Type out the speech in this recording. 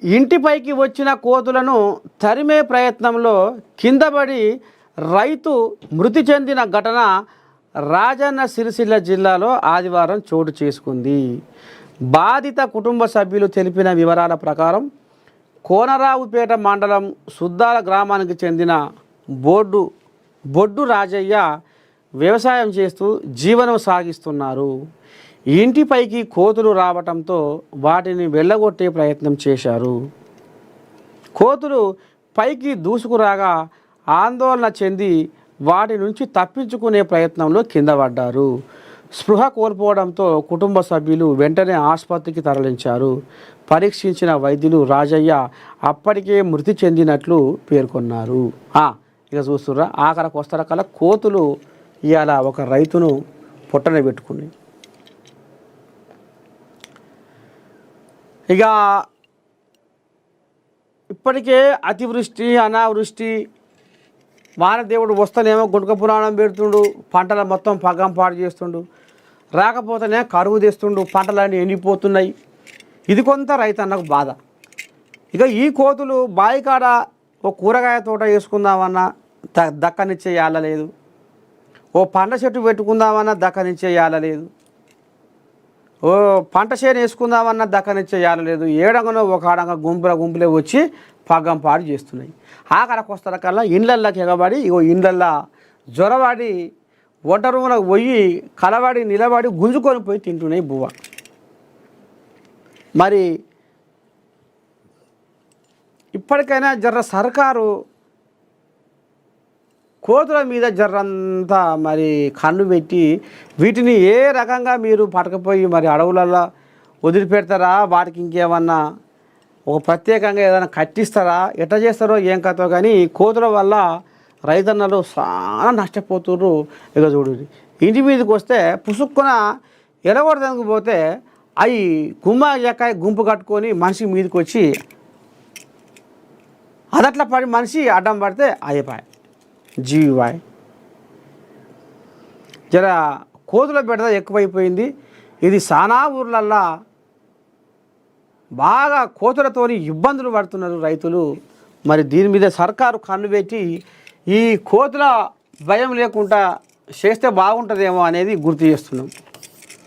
ఇంటిపైకి వచ్చిన కోతులను తరిమే ప్రయత్నంలో కిందపడి రైతు మృతి చెందిన ఘటన రాజన్న సిరిసిల్ల జిల్లాలో ఆదివారం చోటు చేసుకుంది. బాధిత కుటుంబ సభ్యులు తెలిపిన వివరాల ప్రకారం కోనరావుపేట మండలం సుద్దాల గ్రామానికి చెందిన బొడ్డు రాజయ్య వ్యవసాయం చేస్తూ జీవనం సాగిస్తున్నారు. ఇంటిపైకి కోతులు రావటంతో వాటిని వెళ్ళగొట్టే ప్రయత్నం చేశారు. కోతులు పైకి దూసుకురాగా ఆందోళన చెంది వాటి నుంచి తప్పించుకునే ప్రయత్నంలో కింద పడ్డారు. స్పృహ కోల్పోవడంతో కుటుంబ సభ్యులు వెంటనే ఆసుపత్రికి తరలించారు. పరీక్షించిన వైద్యులు రాజయ్య అప్పటికే మృతి చెందినట్లు పేర్కొన్నారు. ఇక చూస్తుర్రా, ఆఖరికి వస్తార కల్లా కోతులు ఇవాళ ఒక రైతును పొట్టన పెట్టుకుని. ఇక ఇప్పటికే అతివృష్టి అనావృష్టి వానదేవుడు వస్తేనేమో గుంటక పురాణం పెడుతుండు, పంటలు మొత్తం పగ్గం పాడు చేస్తుండు, రాకపోతేనే కరువు తెస్తుండు, పంటలన్నీ ఎండిపోతున్నాయి. ఇది కొంత రైతన్నకు బాధ. ఇక ఈ కోతులు బాయికాడ ఓ కూరగాయ తోట వేసుకుందామన్నా దక్కనిచ్చే యాలలేదు, ఓ పంట చెట్టు పెట్టుకుందామన్నా దక్కనిచ్చే యాలలేదు, ఓ పంట చేను వేసుకుందామన్నా దక్కనిచ్చే యాలలేదు. ఏడంగానో ఒక ఆడంగా గుంపులే వచ్చి పగ్గం పాడు చేస్తున్నాయి. ఆఖరికి వస్తార కల్లా ఇండ్లకి ఎగబడి ఇగో ఇండ్లల్లో జ్వరవాడి వంట రూములకు పోయి కలవాడి నిలబడి గుంజుకొని పోయి తింటున్నాయి బువ్వ. మరి ఇప్పటికైనా జర్ర సర్కారు కోతుల మీద జర్రంతా మరి కన్ను పెట్టి వీటిని ఏ రకంగా మీరు పట్టకపోయి మరి అడవులలో వదిలిపెడతారా, వాటికి ఇంకేమన్నా ఒక ప్రత్యేకంగా ఏదైనా కట్టిస్తారా, ఎట్లా చేస్తారో ఏం కథో. కానీ కోతుల వల్ల రైతన్నలు చాలా నష్టపోతుర్రు. ఇక చూడండి, ఇంటి మీదకి వస్తే పుసుక్కున ఎడగొడదానికి పోతే అవి గుంపు కట్టుకొని మనిషి మీదకి వచ్చి అదట్లా పడి మనిషి అడ్డం పడితే అయిపోయి జీవివాయ్. జర కోతుల బెడద ఎక్కువైపోయింది. ఇది సానా ఊర్లల్లా బాగా కోతులతోని ఇబ్బందులు పడుతున్నారు రైతులు. మరి దీని మీద సర్కారు కన్ను పెట్టి ఈ కోతుల భయం లేకుండా చేస్తే బాగుంటుందేమో అనేది గుర్తు చేస్తున్నాం.